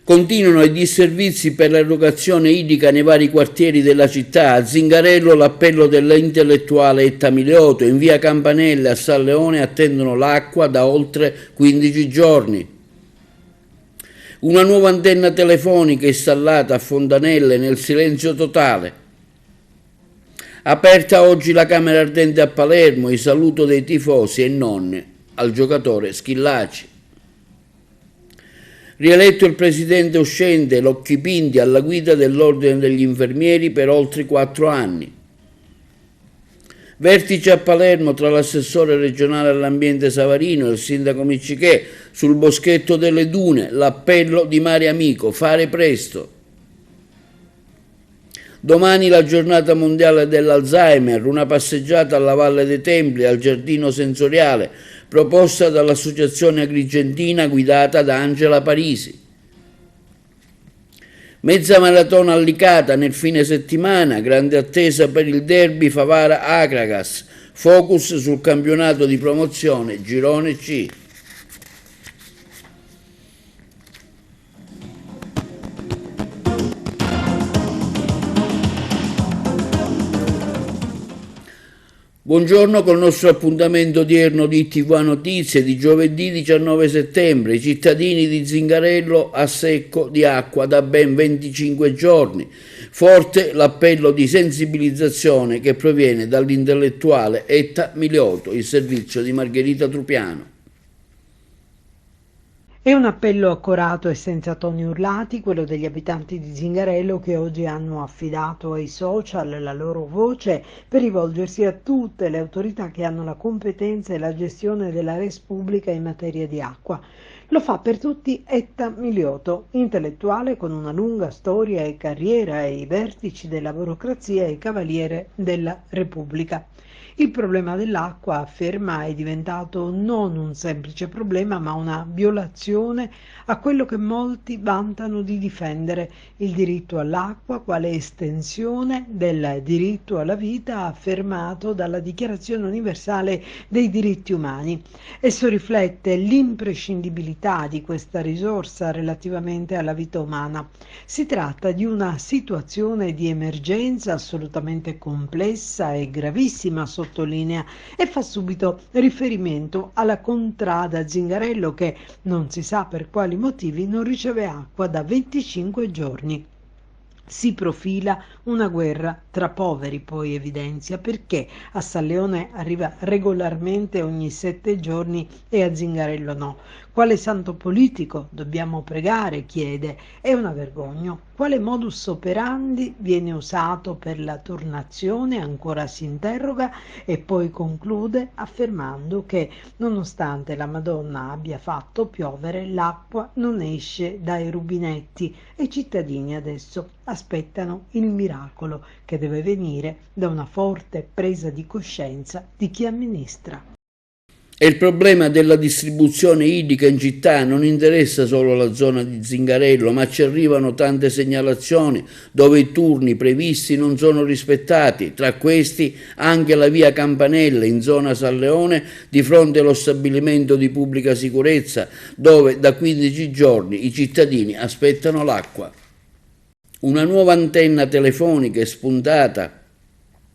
Continuano i disservizi per l'erogazione idrica nei vari quartieri della città. A Zingarello l'appello dell'intellettuale Etta Mileoto, in via Campanelle a San Leone attendono l'acqua da oltre 15 giorni. Una nuova antenna telefonica installata a Fontanelle nel silenzio totale. Aperta oggi la Camera Ardente a Palermo, il saluto dei tifosi e non al giocatore Schillaci. Rieletto il presidente uscente Locchipinti alla guida dell'Ordine degli Infermieri per oltre 4 anni. Vertice a Palermo tra l'assessore regionale all'ambiente Savarino e il sindaco Miccichè sul boschetto delle dune, l'appello di Mare Amico, fare presto. Domani la giornata mondiale dell'Alzheimer, una passeggiata alla Valle dei Templi e al giardino sensoriale, proposta dall'Associazione Agrigentina guidata da Angela Parisi. Mezza maratona a Licata nel fine settimana, grande attesa per il derby Favara-Akragas, focus sul campionato di promozione Girone C. Buongiorno col nostro appuntamento odierno di TV Notizie di giovedì 19 settembre. I cittadini di Zingarello a secco di acqua da ben 25 giorni. Forte l'appello di sensibilizzazione che proviene dall'intellettuale Etta Mileoto, il servizio di Margherita Trupiano. È un appello accorato e senza toni urlati, quello degli abitanti di Zingarello che oggi hanno affidato ai social la loro voce per rivolgersi a tutte le autorità che hanno la competenza e la gestione della res pubblica in materia di acqua. Lo fa per tutti Etta Mileoto, intellettuale con una lunga storia e carriera ai vertici della burocrazia e cavaliere della Repubblica. Il problema dell'acqua, afferma, è diventato non un semplice problema, ma una violazione a quello che molti vantano di difendere, il diritto all'acqua quale estensione del diritto alla vita affermato dalla Dichiarazione universale dei diritti umani. Esso riflette l'imprescindibilità di questa risorsa relativamente alla vita umana. Si tratta di una situazione di emergenza assolutamente complessa e gravissima, sottolinea, e fa subito riferimento alla contrada Zingarello che, non si sa per quali motivi, non riceve acqua da 25 giorni. Si profila una guerra tra poveri, poi evidenzia, perché a San Leone arriva regolarmente ogni 7 giorni e a Zingarello no. Quale santo politico dobbiamo pregare? Chiede. È una vergogna. Quale modus operandi viene usato per la turnazione? Ancora si interroga e poi conclude affermando che nonostante la Madonna abbia fatto piovere, l'acqua non esce dai rubinetti e i cittadini adesso aspettano il miracolo che deve venire da una forte presa di coscienza di chi amministra. E il problema della distribuzione idrica in città non interessa solo la zona di Zingarello, ma ci arrivano tante segnalazioni dove i turni previsti non sono rispettati, tra questi anche la via Campanelle in zona San Leone di fronte allo stabilimento di pubblica sicurezza dove da 15 giorni i cittadini aspettano l'acqua. Una nuova antenna telefonica è spuntata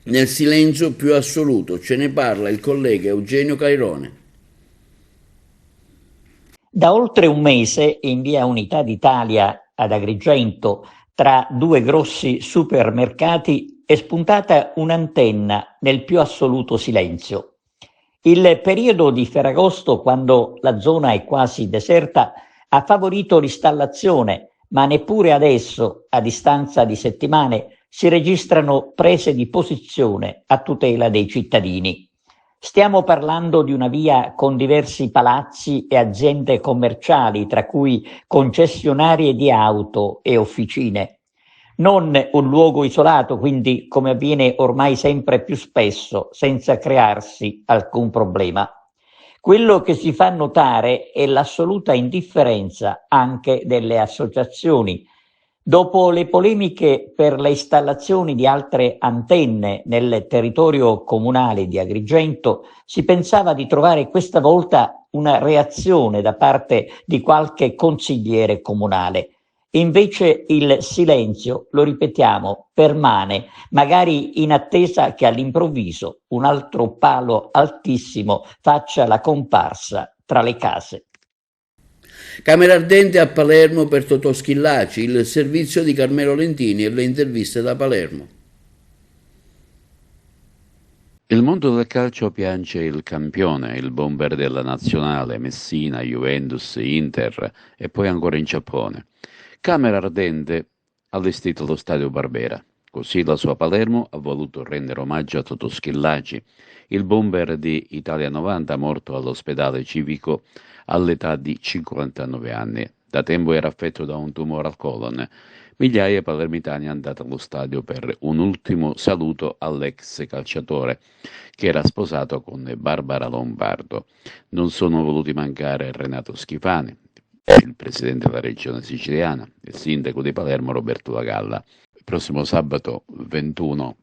nel silenzio più assoluto, ce ne parla il collega Eugenio Cairone. Da oltre un mese in via Unità d'Italia ad Agrigento, tra due grossi supermercati, è spuntata un'antenna nel più assoluto silenzio. Il periodo di Ferragosto, quando la zona è quasi deserta, ha favorito l'installazione, ma neppure adesso, a distanza di settimane, si registrano prese di posizione a tutela dei cittadini. Stiamo parlando di una via con diversi palazzi e aziende commerciali, tra cui concessionarie di auto e officine. Non un luogo isolato, quindi, come avviene ormai sempre più spesso, senza crearsi alcun problema. Quello che si fa notare è l'assoluta indifferenza anche delle associazioni. Dopo le polemiche per le installazioni di altre antenne nel territorio comunale di Agrigento, si pensava di trovare questa volta una reazione da parte di qualche consigliere comunale. Invece il silenzio, lo ripetiamo, permane, magari in attesa che all'improvviso un altro palo altissimo faccia la comparsa tra le case. Camera ardente a Palermo per Totò Schillaci, il servizio di Carmelo Lentini e le interviste da Palermo. Il mondo del calcio piange il campione, il bomber della nazionale, Messina, Juventus, Inter e poi ancora in Giappone. Camera ardente ha allestito lo stadio Barbera. Così la sua Palermo ha voluto rendere omaggio a Totò Schillaci, il bomber di Italia 90 morto all'ospedale civico all'età di 59 anni. Da tempo era affetto da un tumore al colon. Migliaia di palermitani andati allo stadio per un ultimo saluto all'ex calciatore che era sposato con Barbara Lombardo. Non sono voluti mancare Renato Schifani, il presidente della regione siciliana, il sindaco di Palermo Roberto Lagalla. Il prossimo sabato 21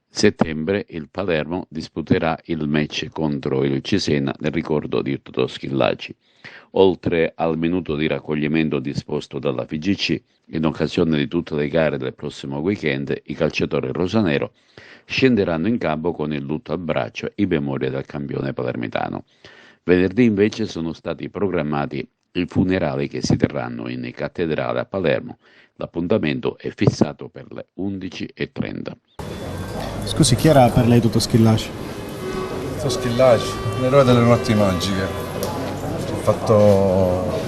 settembre il Palermo disputerà il match contro il Cesena nel ricordo di Totò Schillaci. Oltre al minuto di raccoglimento disposto dalla FIGC, in occasione di tutte le gare del prossimo weekend, i calciatori rosanero scenderanno in campo con il lutto al braccio in memoria del campione palermitano. Venerdì invece sono stati programmati i funerali che si terranno in cattedrale a Palermo. L'appuntamento è fissato per le 11:30. Scusi, chi era per lei Totò Schillaci? Totò Schillaci, l'eroe delle notti magiche. Ha fatto,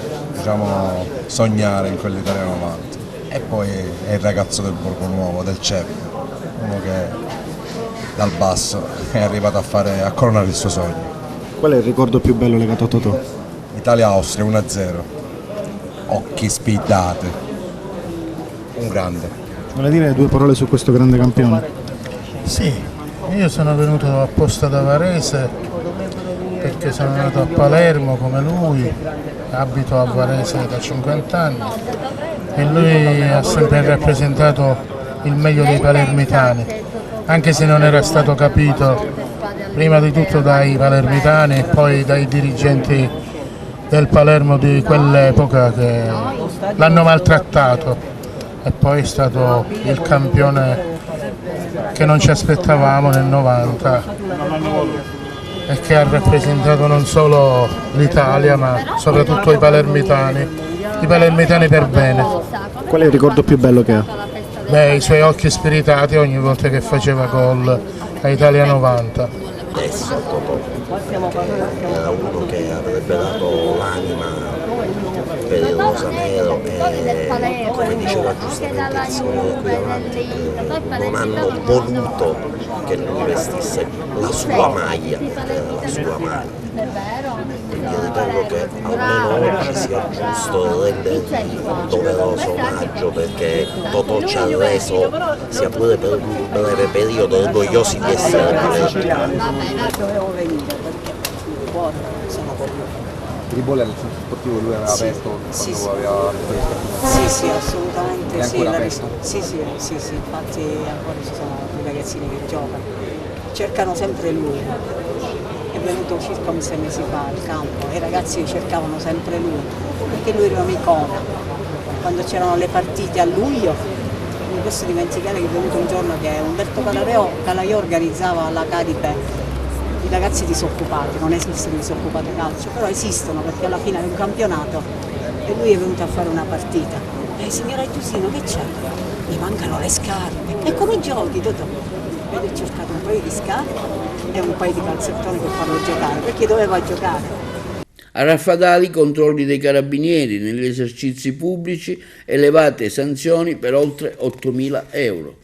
sognare in quell'Italia 90. E poi è il ragazzo del Borgo Nuovo, del CEP, uno che dal basso è arrivato a coronare il suo sogno. Qual è il ricordo più bello legato a Totò? Italia-Austria 1-0, occhi spiddati, un grande. Vuole dire due parole su questo grande campione? Sì, io sono venuto apposta da Varese perché sono nato a Palermo come lui, abito a Varese da 50 anni e lui ha sempre rappresentato il meglio dei palermitani, anche se non era stato capito prima di tutto dai palermitani e poi dai dirigenti del Palermo di quell'epoca che l'hanno maltrattato, e poi è stato il campione che non ci aspettavamo nel 90 e che ha rappresentato non solo l'Italia ma soprattutto i palermitani per bene. Qual è il ricordo più bello che ha? Beh, i suoi occhi spiritati ogni volta che faceva gol a Italia 90. Adesso Totò era uno che avrebbe dato l'anima per il rosanero e, come diceva giustamente il signore qui davanti, non hanno voluto che lui vestisse la sua maglia, quindi ritengo che almeno oggi sia giusto rendergli un doveroso omaggio, perché Totò ci ha reso, sia pure per un breve periodo, orgogliosi di essere palermitani. Il Ribolle al centro sportivo lui aveva aperto quando aveva preso. Sì, assolutamente. È ancora aperto? Sì, infatti ancora ci sono i ragazzini che giocano. Cercano sempre lui. È venuto circa un 6 mesi fa al campo e i ragazzi cercavano sempre lui, perché lui era un'icona. Quando c'erano le partite a luglio, non posso dimenticare che è venuto un giorno che Umberto Calaiò organizzava la Caribe. I ragazzi disoccupati, non esistono disoccupati calcio, però esistono perché alla fine è un campionato e lui è venuto a fare una partita. Signora Giusino, che c'è? Mi mancano le scarpe. E come giochi, Totò? Io ho cercato un paio di scarpe e un paio di calzettoni per farlo giocare, perché doveva giocare. A Raffadali controlli dei carabinieri negli esercizi pubblici, elevate sanzioni per oltre 8.000 euro.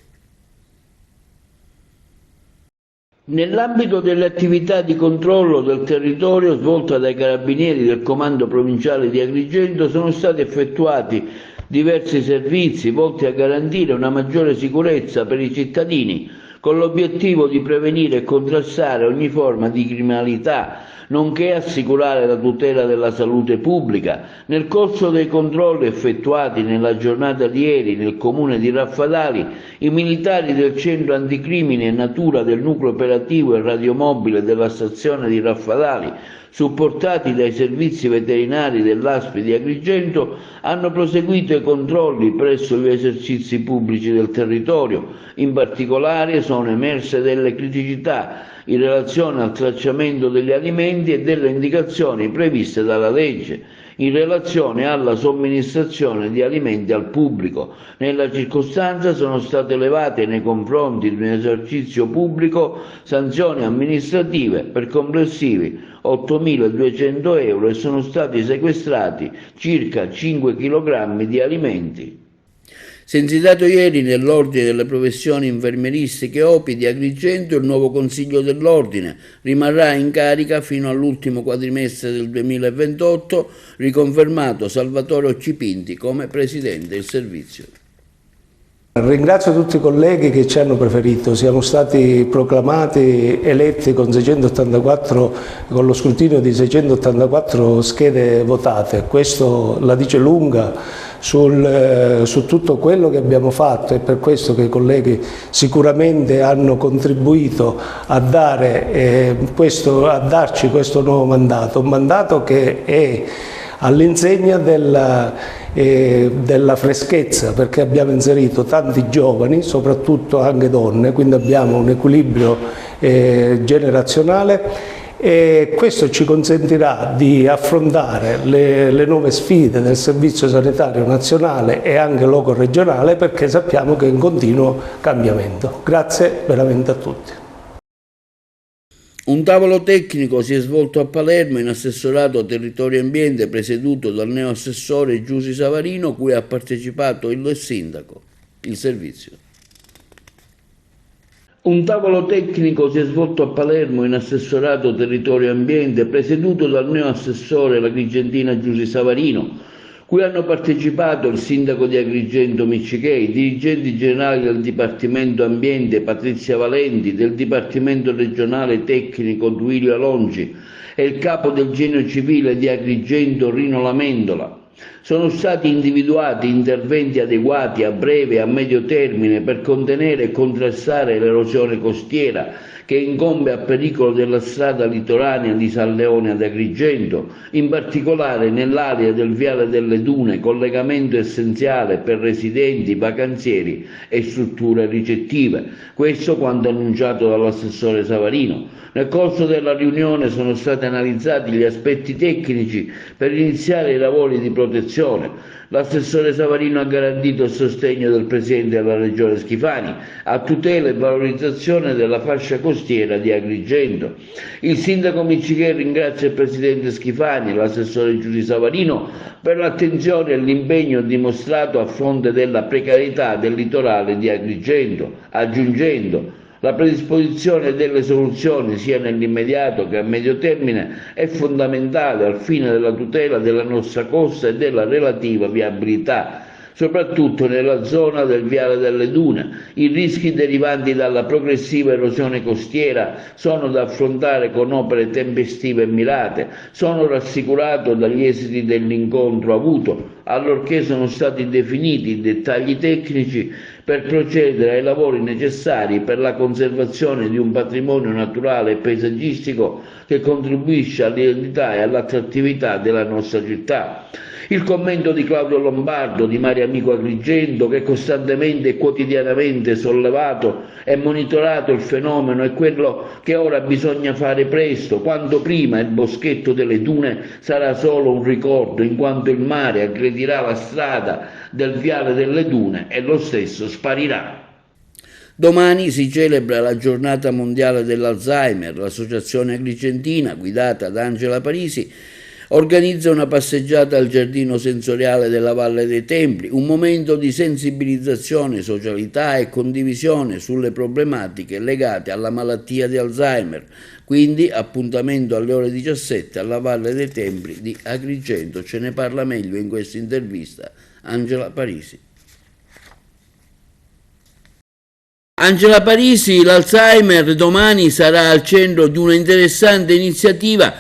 Nell'ambito delle attività di controllo del territorio svolte dai carabinieri del Comando Provinciale di Agrigento sono stati effettuati diversi servizi volti a garantire una maggiore sicurezza per i cittadini, con l'obiettivo di prevenire e contrastare ogni forma di criminalità, nonché assicurare la tutela della salute pubblica. Nel corso dei controlli effettuati nella giornata di ieri nel comune di Raffadali, i militari del centro anticrimine e natura del nucleo operativo e radiomobile della stazione di Raffadali, supportati dai servizi veterinari dell'ASP di Agrigento, hanno proseguito i controlli presso gli esercizi pubblici del territorio. In particolare sono emerse delle criticità in relazione al tracciamento degli alimenti e delle indicazioni previste dalla legge in relazione alla somministrazione di alimenti al pubblico. Nella circostanza sono state elevate nei confronti di un esercizio pubblico sanzioni amministrative per complessivi 8.200 euro e sono stati sequestrati circa 5 kg di alimenti. Si è insediato ieri nell'Ordine delle Professioni Infermieristiche OPI di Agrigento il nuovo Consiglio dell'Ordine. Rimarrà in carica fino all'ultimo quadrimestre del 2028, riconfermato Salvatore Occipinti come Presidente del servizio. Ringrazio tutti i colleghi che ci hanno preferito, siamo stati proclamati eletti con lo scrutinio di 684 schede votate. Questo la dice lunga su tutto quello che abbiamo fatto, e per questo che i colleghi sicuramente hanno contribuito a darci questo nuovo mandato, un mandato che è all'insegna della freschezza, perché abbiamo inserito tanti giovani, soprattutto anche donne, quindi abbiamo un equilibrio generazionale, e questo ci consentirà di affrontare le nuove sfide del Servizio Sanitario Nazionale e anche loco-regionale, perché sappiamo che è in continuo cambiamento. Grazie veramente a tutti. Un tavolo tecnico si è svolto a Palermo in assessorato territorio e ambiente presieduto dal neoassessore Giusy Savarino, cui ha partecipato il sindaco. Il servizio. Un tavolo tecnico si è svolto a Palermo in assessorato territorio e ambiente presieduto dal neoassessore agrigentina Giusy Savarino, cui hanno partecipato il sindaco di Agrigento Miccichei, i dirigenti generali del Dipartimento Ambiente Patrizia Valenti, del Dipartimento Regionale Tecnico Duilio Alongi e il capo del Genio Civile di Agrigento Rino Lamendola. Sono stati individuati interventi adeguati a breve e a medio termine per contenere e contrastare l'erosione costiera che incombe a pericolo della strada litoranea di San Leone ad Agrigento, in particolare nell'area del Viale delle Dune, collegamento essenziale per residenti, vacanzieri e strutture ricettive. Questo quanto annunciato dall'assessore Savarino. Nel corso della riunione sono stati analizzati gli aspetti tecnici per iniziare i lavori di protezione. L'assessore Savarino ha garantito il sostegno del Presidente della Regione Schifani a tutela e valorizzazione della fascia costiera di Agrigento. Il sindaco Miccichei ringrazia il Presidente Schifani e l'assessore Giusy Savarino per l'attenzione e l'impegno dimostrato a fronte della precarietà del litorale di Agrigento, aggiungendo: la predisposizione delle soluzioni sia nell'immediato che a medio termine è fondamentale al fine della tutela della nostra costa e della relativa viabilità, soprattutto nella zona del Viale delle Dune. I rischi derivanti dalla progressiva erosione costiera sono da affrontare con opere tempestive e mirate. Sono rassicurato dagli esiti dell'incontro avuto, allorché sono stati definiti i dettagli tecnici per procedere ai lavori necessari per la conservazione di un patrimonio naturale e paesaggistico che contribuisce all'identità e all'attrattività della nostra città. Il commento di Claudio Lombardo di Mare Amico Agrigento, che costantemente e quotidianamente sollevato e monitorato il fenomeno, è quello che ora bisogna fare presto, quanto prima il boschetto delle dune sarà solo un ricordo, in quanto il mare aggredirà la strada del Viale delle Dune e lo stesso sparirà. Domani si celebra la giornata mondiale dell'Alzheimer. L'Associazione Agrigentina, guidata da Angela Parisi, organizza una passeggiata al giardino sensoriale della Valle dei Templi, un momento di sensibilizzazione, socialità e condivisione sulle problematiche legate alla malattia di Alzheimer. Quindi appuntamento alle ore 17 alla Valle dei Templi di Agrigento. Ce ne parla meglio in questa intervista Angela Parisi. Angela Parisi, l'Alzheimer domani sarà al centro di una interessante iniziativa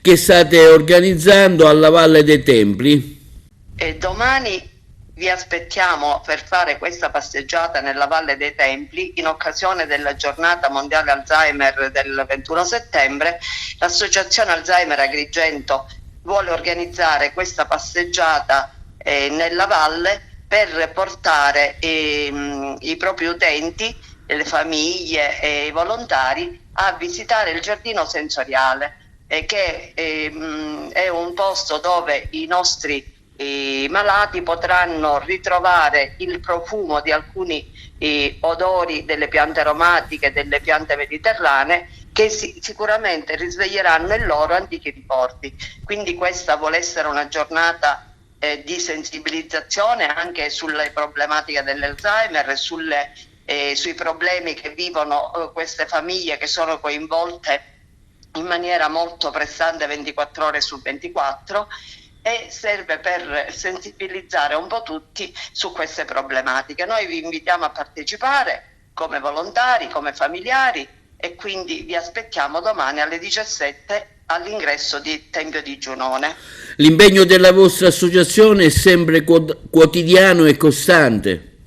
che state organizzando alla Valle dei Templi. E domani vi aspettiamo per fare questa passeggiata nella Valle dei Templi in occasione della giornata mondiale Alzheimer del 21 settembre. L'associazione Alzheimer Agrigento vuole organizzare questa passeggiata nella valle per portare i propri utenti, le famiglie e i volontari a visitare il giardino sensoriale, che è un posto dove i nostri malati potranno ritrovare il profumo di alcuni odori delle piante aromatiche, delle piante mediterranee, che sicuramente risveglieranno in loro antichi ricordi. Quindi questa vuole essere una giornata di sensibilizzazione anche sulle problematiche dell'Alzheimer, sui problemi che vivono queste famiglie che sono coinvolte in maniera molto pressante 24 ore su 24, e serve per sensibilizzare un po' tutti su queste problematiche. Noi vi invitiamo a partecipare come volontari, come familiari, e quindi vi aspettiamo domani alle 17 all'ingresso di Tempio di Giunone. L'impegno della vostra associazione è sempre quotidiano e costante?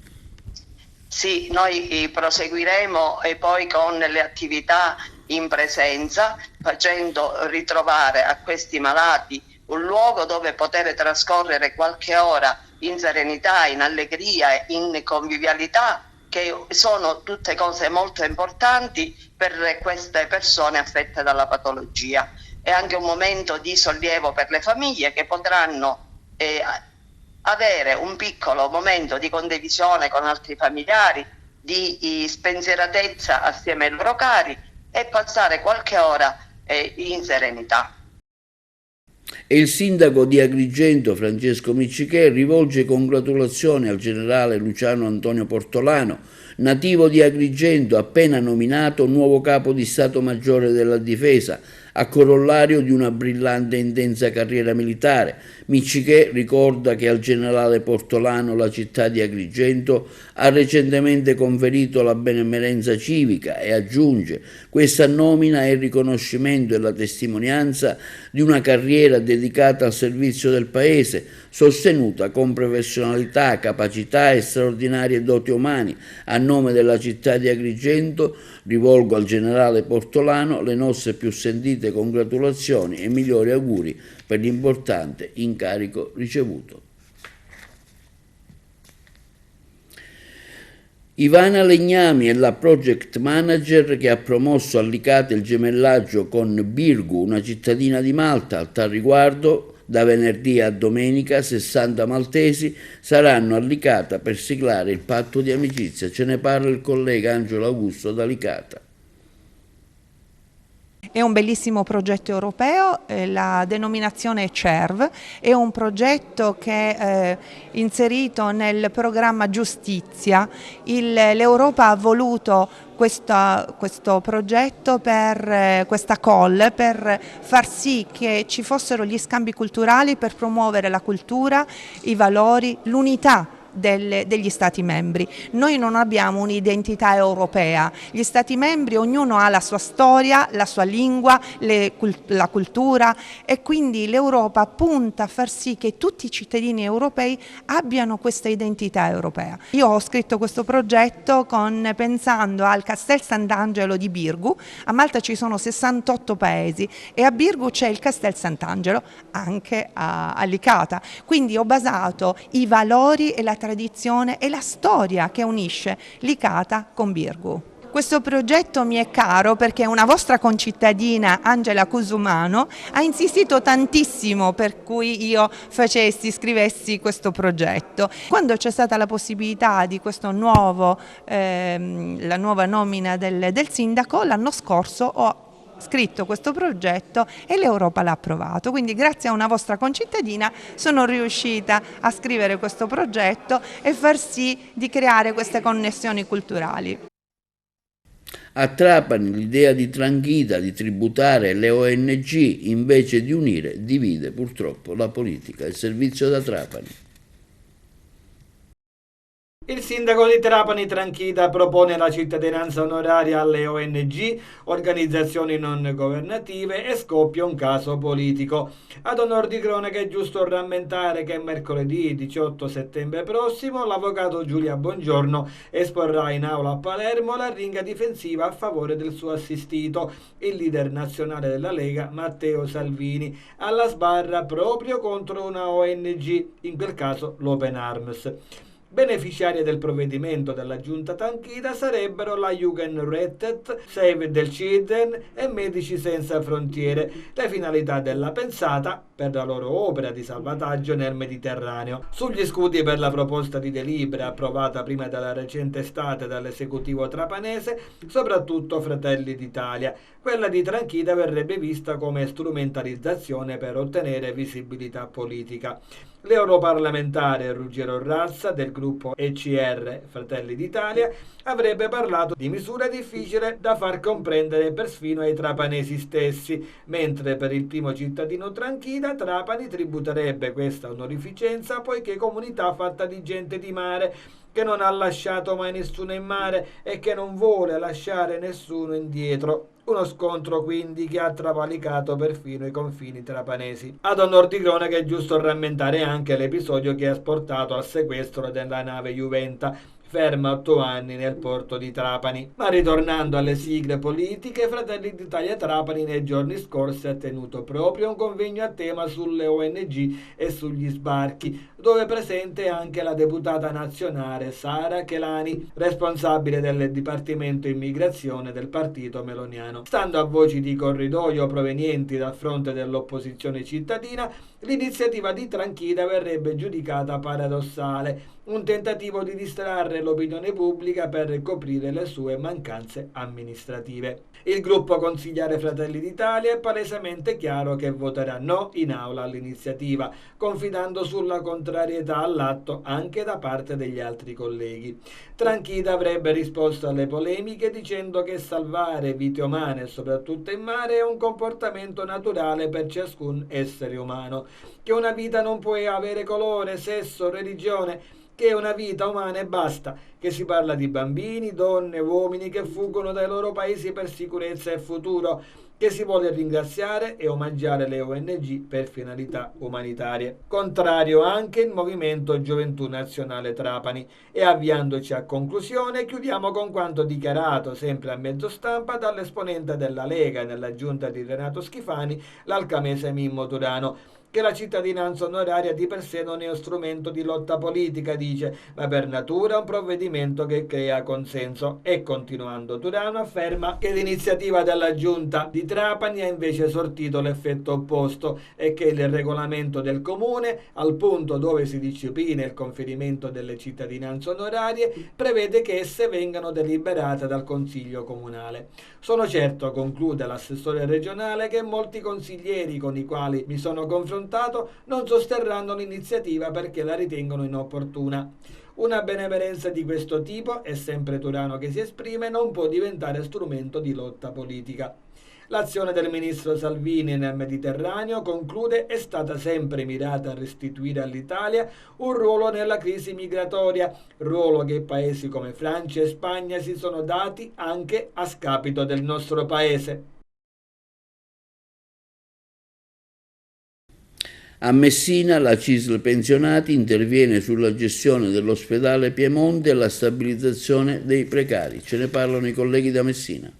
Sì, noi proseguiremo e poi con le attività in presenza, facendo ritrovare a questi malati un luogo dove poter trascorrere qualche ora in serenità, in allegria, in convivialità, che sono tutte cose molto importanti per queste persone affette dalla patologia. È anche un momento di sollievo per le famiglie, che potranno avere un piccolo momento di condivisione con altri familiari, di spensieratezza assieme ai loro cari, e passare qualche ora in serenità. E il sindaco di Agrigento, Francesco Miccichè, rivolge congratulazioni al generale Luciano Antonio Portolano, nativo di Agrigento, appena nominato nuovo capo di Stato Maggiore della Difesa, a corollario di una brillante e intensa carriera militare. Miccichè ricorda che al generale Portolano la città di Agrigento ha recentemente conferito la benemerenza civica e aggiunge: questa nomina è il riconoscimento e la testimonianza di una carriera dedicata al servizio del Paese, sostenuta con professionalità, capacità e straordinarie doti umane. A nome della città di Agrigento rivolgo al generale Portolano le nostre più sentite congratulazioni e migliori auguri per l'importante incarico ricevuto. Ivana Legnami è la project manager che ha promosso a Licata il gemellaggio con Birgu, una cittadina di Malta. A tal riguardo, da venerdì a domenica 60 maltesi saranno a Licata per siglare il patto di amicizia. Ce ne parla il collega Angelo Augusto da Licata. È un bellissimo progetto europeo, la denominazione è CERV, è un progetto che è inserito nel programma Giustizia. L'Europa ha voluto questo progetto, per questa call, per far sì che ci fossero gli scambi culturali, per promuovere la cultura, i valori, l'unità degli Stati membri. Noi non abbiamo un'identità europea, gli Stati membri ognuno ha la sua storia, la sua lingua, la cultura, e quindi l'Europa punta a far sì che tutti i cittadini europei abbiano questa identità europea. Io ho scritto questo progetto pensando al Castel Sant'Angelo di Birgu. A Malta ci sono 68 paesi e a Birgu c'è il Castel Sant'Angelo, anche a Licata. Quindi ho basato i valori e la tradizione e la storia che unisce Licata con Birgu. Questo progetto mi è caro perché una vostra concittadina, Angela Cusumano, ha insistito tantissimo per cui io scrivessi questo progetto. Quando c'è stata la possibilità di questo la nuova nomina del sindaco, l'anno scorso ho scritto questo progetto e l'Europa l'ha approvato. Quindi grazie a una vostra concittadina sono riuscita a scrivere questo progetto e far sì di creare queste connessioni culturali. A Trapani l'idea di Tranghita di tributare le ONG invece di unire divide purtroppo la politica. Il servizio da Trapani. Il sindaco di Trapani Tranchida propone la cittadinanza onoraria alle ONG, organizzazioni non governative, e scoppia un caso politico. Ad onor di cronaca è giusto rammentare che mercoledì 18 settembre prossimo l'avvocato Giulia Bongiorno esporrà in aula a Palermo la ringa difensiva a favore del suo assistito, il leader nazionale della Lega Matteo Salvini, alla sbarra proprio contro una ONG, in quel caso l'Open Arms. Beneficiarie del provvedimento della giunta Tranchida sarebbero la Jugendrettet, Save the Children e Medici Senza Frontiere, le finalità della pensata per la loro opera di salvataggio nel Mediterraneo. Sugli scudi per la proposta di delibera approvata prima della recente estate dall'esecutivo trapanese, soprattutto Fratelli d'Italia, quella di Tranchida verrebbe vista come strumentalizzazione per ottenere visibilità politica. L'europarlamentare Ruggero Razza del gruppo ECR Fratelli d'Italia avrebbe parlato di misure difficili da far comprendere persino ai trapanesi stessi, mentre per il primo cittadino Tranchida Trapani tributerebbe questa onorificenza poiché comunità fatta di gente di mare, che non ha lasciato mai nessuno in mare e che non vuole lasciare nessuno indietro. Uno scontro quindi che ha travalicato perfino i confini trapanesi. Ad onor di cronaca è giusto rammentare anche l'episodio che ha portato al sequestro della nave Juventa, ferma 8 anni nel porto di Trapani. Ma ritornando alle sigle politiche, Fratelli d'Italia Trapani nei giorni scorsi ha tenuto proprio un convegno a tema sulle ONG e sugli sbarchi, dove è presente anche la deputata nazionale Sara Chelani, responsabile del Dipartimento Immigrazione del partito meloniano. Stando a voci di corridoio provenienti dal fronte dell'opposizione cittadina, l'iniziativa di Tranchida verrebbe giudicata paradossale, un tentativo di distrarre l'opinione pubblica per coprire le sue mancanze amministrative. Il gruppo consigliare Fratelli d'Italia è palesemente chiaro che voterà no in aula all'iniziativa, confidando sulla contrarietà all'atto anche da parte degli altri colleghi. Tranchida avrebbe risposto alle polemiche dicendo che salvare vite umane, soprattutto in mare, è un comportamento naturale per ciascun essere umano, che una vita non può avere colore, sesso, religione, che è una vita umana e basta, che si parla di bambini, donne, uomini che fuggono dai loro paesi per sicurezza e futuro, che si vuole ringraziare e omaggiare le ONG per finalità umanitarie. Contrario anche il Movimento Gioventù Nazionale Trapani. E avviandoci a conclusione, chiudiamo con quanto dichiarato sempre a mezzo stampa dall'esponente della Lega nella giunta di Renato Schifani, l'alcamese Mimmo Turano, che la cittadinanza onoraria di per sé non è uno strumento di lotta politica, dice, ma per natura è un provvedimento che crea consenso. E continuando, Turano afferma che l'iniziativa della giunta di Trapani ha invece sortito l'effetto opposto e che il regolamento del comune, al punto dove si disciplina il conferimento delle cittadinanze onorarie, prevede che esse vengano deliberate dal Consiglio Comunale. Sono certo, conclude l'assessore regionale, che molti consiglieri con i quali mi sono confrontato non sosterranno l'iniziativa perché la ritengono inopportuna. Una benemerenza di questo tipo, è sempre Turano che si esprime, non può diventare strumento di lotta politica. L'azione del ministro Salvini nel Mediterraneo, conclude, è stata sempre mirata a restituire all'Italia un ruolo nella crisi migratoria, ruolo che paesi come Francia e Spagna si sono dati anche a scapito del nostro paese. A Messina la CISL Pensionati interviene sulla gestione dell'ospedale Piemonte e la stabilizzazione dei precari. Ce ne parlano i colleghi da Messina.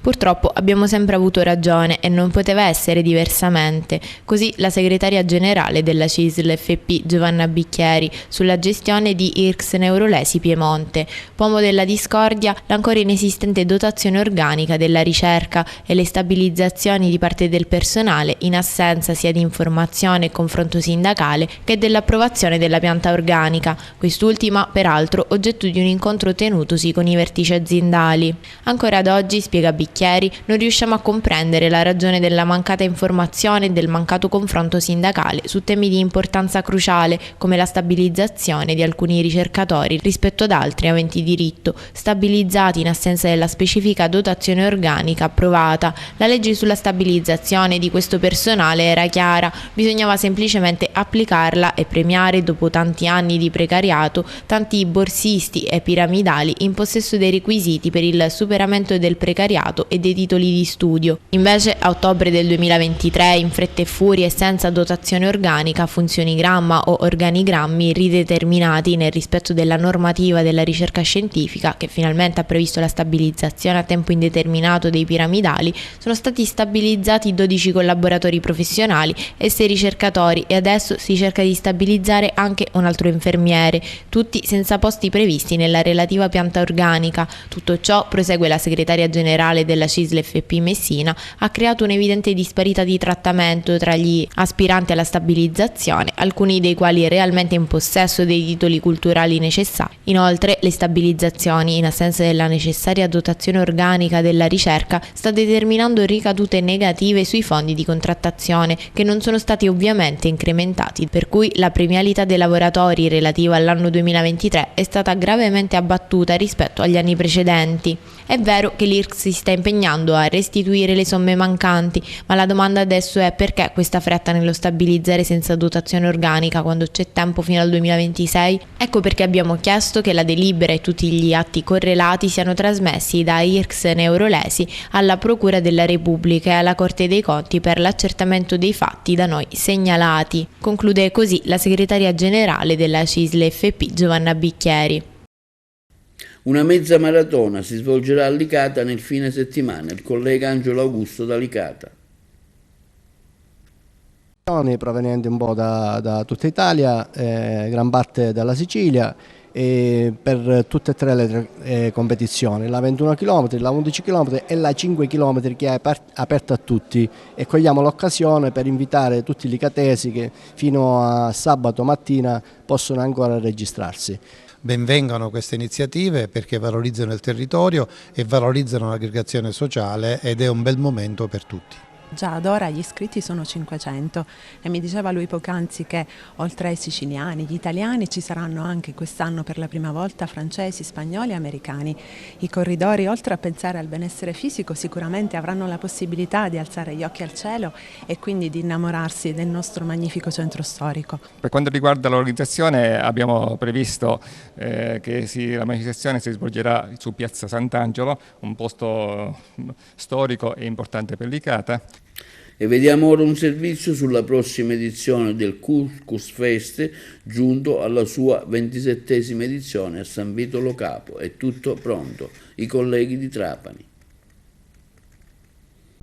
Purtroppo abbiamo sempre avuto ragione e non poteva essere diversamente. Così la segretaria generale della CISL FP Giovanna Bicchieri sulla gestione di IRCS Neurolesi Piemonte. Pomo della discordia, l'ancora inesistente dotazione organica della ricerca e le stabilizzazioni di parte del personale in assenza sia di informazione e confronto sindacale che dell'approvazione della pianta organica, quest'ultima peraltro oggetto di un incontro tenutosi con i vertici aziendali. Ancora ad oggi, spiega Bicchieri, Bicchieri non riusciamo a comprendere la ragione della mancata informazione e del mancato confronto sindacale su temi di importanza cruciale come la stabilizzazione di alcuni ricercatori rispetto ad altri aventi diritto, stabilizzati in assenza della specifica dotazione organica approvata. La legge sulla stabilizzazione di questo personale era chiara, bisognava semplicemente applicarla e premiare dopo tanti anni di precariato tanti borsisti e piramidali in possesso dei requisiti per il superamento del precariato e dei titoli di studio. Invece a ottobre del 2023, in fretta e furia e senza dotazione organica, funzionigramma o organigrammi rideterminati nel rispetto della normativa della ricerca scientifica che finalmente ha previsto la stabilizzazione a tempo indeterminato dei piramidali, sono stati stabilizzati 12 collaboratori professionali e 6 ricercatori e adesso si cerca di stabilizzare anche un altro infermiere, tutti senza posti previsti nella relativa pianta organica. Tutto ciò, prosegue la segretaria generale della CISL FP Messina, ha creato un'evidente disparità di trattamento tra gli aspiranti alla stabilizzazione, alcuni dei quali realmente in possesso dei titoli culturali necessari. Inoltre, le stabilizzazioni, in assenza della necessaria dotazione organica della ricerca, sta determinando ricadute negative sui fondi di contrattazione, che non sono stati ovviamente incrementati, per cui la premialità dei lavoratori relativa all'anno 2023 è stata gravemente abbattuta rispetto agli anni precedenti. È vero che l'IRCS si sta impegnando a restituire le somme mancanti, ma la domanda adesso è: perché questa fretta nello stabilizzare senza dotazione organica quando c'è tempo fino al 2026? Ecco perché abbiamo chiesto che la delibera e tutti gli atti correlati siano trasmessi da IRCS Neurolesi alla Procura della Repubblica e alla Corte dei Conti per l'accertamento dei fatti da noi segnalati. Conclude così la segretaria generale della CISL FP Giovanna Bicchieri. Una mezza maratona si svolgerà a Licata nel fine settimana. Il collega Angelo Augusto da Licata. Provenienti un po' da tutta Italia, gran parte dalla Sicilia, per tutte e tre le competizioni, la 21 km, la 11 km e la 5 km che è aperta a tutti, e cogliamo l'occasione per invitare tutti i licatesi che fino a sabato mattina possono ancora registrarsi. Benvengano queste iniziative perché valorizzano il territorio e valorizzano l'aggregazione sociale ed è un bel momento per tutti. Già ad ora gli iscritti sono 500 e mi diceva lui poc'anzi che oltre ai siciliani, gli italiani, ci saranno anche quest'anno per la prima volta francesi, spagnoli e americani. I corridori, oltre a pensare al benessere fisico, sicuramente avranno la possibilità di alzare gli occhi al cielo e quindi di innamorarsi del nostro magnifico centro storico. Per quanto riguarda l'organizzazione, abbiamo previsto che la manifestazione si svolgerà su Piazza Sant'Angelo, un posto storico e importante per Licata. E vediamo ora un servizio sulla prossima edizione del Couscous Fest, giunto alla sua 27esima edizione a San Vito Lo Capo. È tutto pronto. I colleghi di Trapani.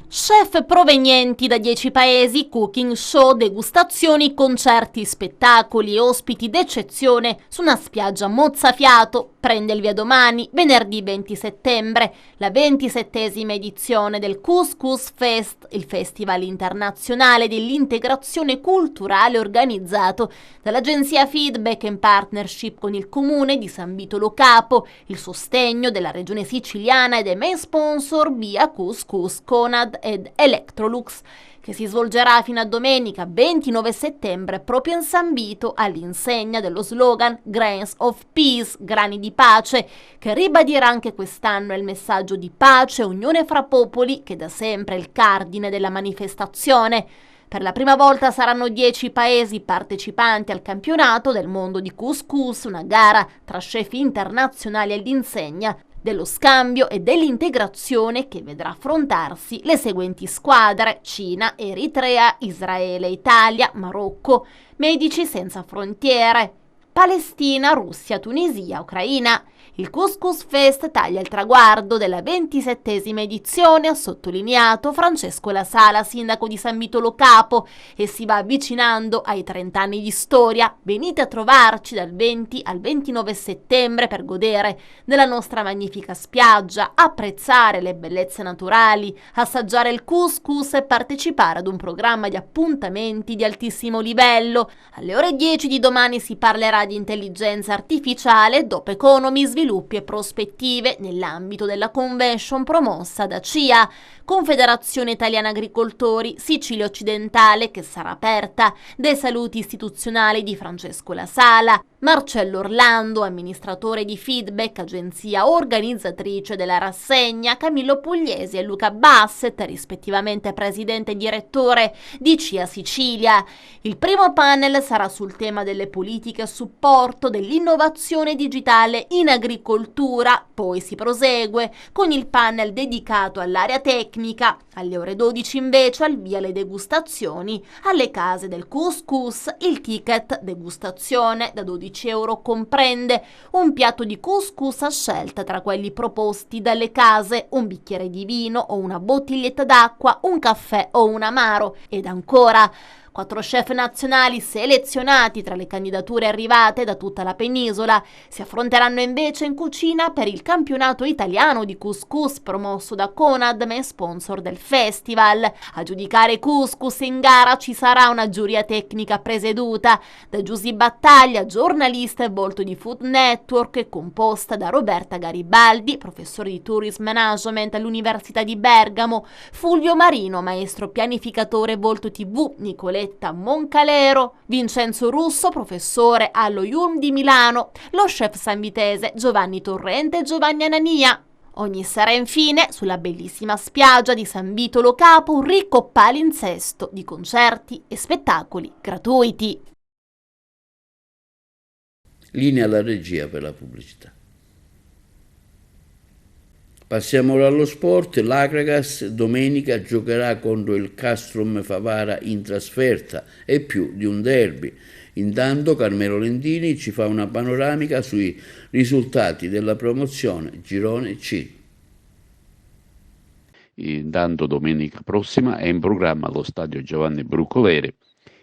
Chef provenienti da 10 paesi, cooking show, degustazioni, concerti, spettacoli e ospiti d'eccezione su una spiaggia mozzafiato. Prende il via domani, venerdì 20 settembre, la 27esima edizione del Couscous Fest, il festival internazionale dell'integrazione culturale organizzato dall'agenzia Feedback in partnership con il comune di San Vito Lo Capo, il sostegno della regione siciliana e dei main sponsor Via Couscous, Conad ed Electrolux, che si svolgerà fino a domenica 29 settembre proprio in San Vito all'insegna dello slogan Grains of Peace, grani di pace, che ribadirà anche quest'anno il messaggio di pace e unione fra popoli che da sempre è il cardine della manifestazione. Per la prima volta saranno 10 paesi partecipanti al campionato del mondo di couscous, una gara tra chef internazionali all'insegna dello scambio e dell'integrazione che vedrà affrontarsi le seguenti squadre: Cina, Eritrea, Israele, Italia, Marocco, Medici Senza Frontiere, Palestina, Russia, Tunisia, Ucraina. Il Couscous Fest taglia il traguardo della 27esima edizione, ha sottolineato Francesco La Sala, sindaco di San Vito Lo Capo, e si va avvicinando ai 30 anni di storia. Venite a trovarci dal 20 al 29 settembre per godere della nostra magnifica spiaggia, apprezzare le bellezze naturali, assaggiare il couscous e partecipare ad un programma di appuntamenti di altissimo livello. Alle ore 10 di domani si parlerà di intelligenza artificiale, Dopo Economy, sviluppi e prospettive nell'ambito della convention promossa da CIA, Confederazione Italiana Agricoltori, Sicilia Occidentale, che sarà aperta, dai saluti istituzionali di Francesco La Sala, Marcello Orlando, amministratore di Feedback, agenzia organizzatrice della rassegna, Camillo Pugliesi e Luca Bassett, rispettivamente presidente e direttore di CIA Sicilia. Il primo panel sarà sul tema delle politiche a supporto dell'innovazione digitale in agricoltura, poi si prosegue con il panel dedicato all'area tecnica. Alle ore 12 invece al via le degustazioni alle case del couscous. Il ticket degustazione da 12 euro comprende un piatto di couscous a scelta tra quelli proposti dalle case, un bicchiere di vino o una bottiglietta d'acqua, un caffè o un amaro, ed ancora 4 chef nazionali selezionati tra le candidature arrivate da tutta la penisola si affronteranno invece in cucina per il campionato italiano di couscous promosso da Conad e sponsor del festival. A giudicare i couscous in gara ci sarà una giuria tecnica presieduta da Giusy Battaglia, giornalista e volto di Food Network, composta da Roberta Garibaldi, professore di Tourism Management all'Università di Bergamo, Fulvio Marino, maestro pianificatore e volto TV, Nicoletta Moncalero, Vincenzo Russo, professore allo IULM di Milano, lo chef sanvitese Giovanni Torrente e Giovanni Anania. Ogni sera infine, sulla bellissima spiaggia di San Vito Lo Capo, un ricco palinsesto di concerti e spettacoli gratuiti. Linea alla regia per la pubblicità. Passiamo ora allo sport. L'Akragas domenica giocherà contro il Castrum Favara in trasferta e più di un derby. Intanto Carmelo Lendini ci fa una panoramica sui risultati della promozione Girone C. Intanto domenica prossima è in programma allo stadio Giovanni Brucoleri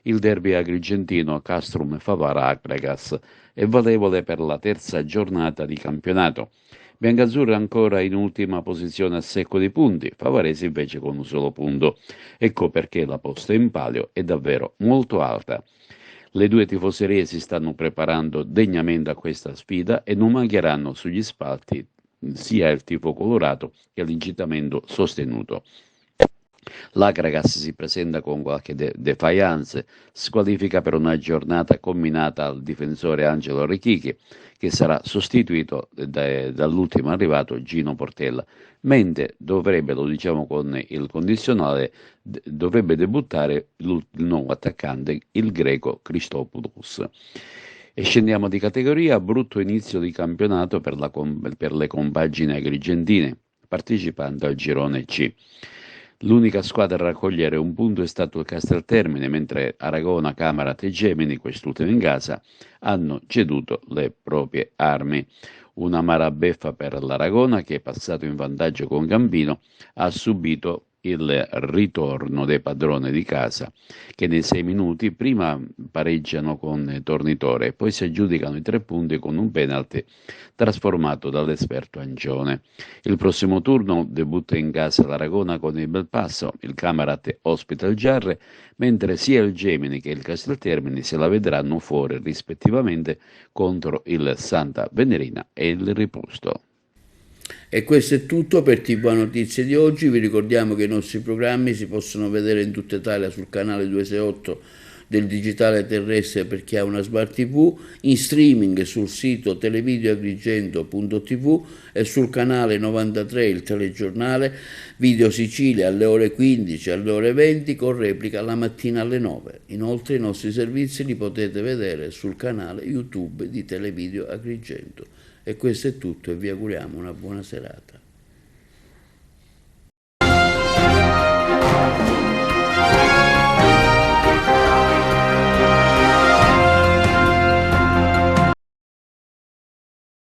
il derby agrigentino Castrum Favara Akragas, è valevole per la terza giornata di campionato. Biancazzurri ancora in ultima posizione a secco di punti, Favaresi invece con un solo punto. Ecco perché la posta in palio è davvero molto alta. Le due tifoserie si stanno preparando degnamente a questa sfida e non mancheranno sugli spalti sia il tifo colorato che l'incitamento sostenuto. L'Akragas si presenta con qualche defiance, squalifica per una giornata combinata al difensore Angelo Rechichi, che sarà sostituito dall'ultimo arrivato Gino Portella, mentre dovrebbe, lo diciamo con il condizionale, dovrebbe debuttare il nuovo attaccante, il greco Christopoulos. E scendiamo di categoria, brutto inizio di campionato per le compagini agrigentine, partecipanti al girone C. L'unica squadra a raccogliere un punto è stato il Casteltermine, mentre Aragona, Camarat e Gemini, quest'ultimo in casa, hanno ceduto le proprie armi. Una amara beffa per l'Aragona, che è passato in vantaggio con Gambino, ha subito il ritorno dei padroni di casa, che nei 6 minuti prima pareggiano con Tornitore e poi si aggiudicano i 3 punti con un penalty trasformato dall'esperto Angione. Il prossimo turno debutta in casa l'Aragona con il Belpasso, il Camarat ospita il Giarre, mentre sia il Gemini che il Casteltermini se la vedranno fuori rispettivamente contro il Santa Venerina e il Riposto. E questo è tutto per TV Notizie di oggi. Vi ricordiamo che i nostri programmi si possono vedere in tutta Italia sul canale 268 del digitale terrestre per chi ha una Smart TV, in streaming sul sito televideoagrigento.tv e sul canale 93 il telegiornale Video Sicilia alle ore 15 alle ore 20 con replica la mattina alle 9. Inoltre i nostri servizi li potete vedere sul canale YouTube di Televideo Agrigento. E questo è tutto e vi auguriamo una buona serata.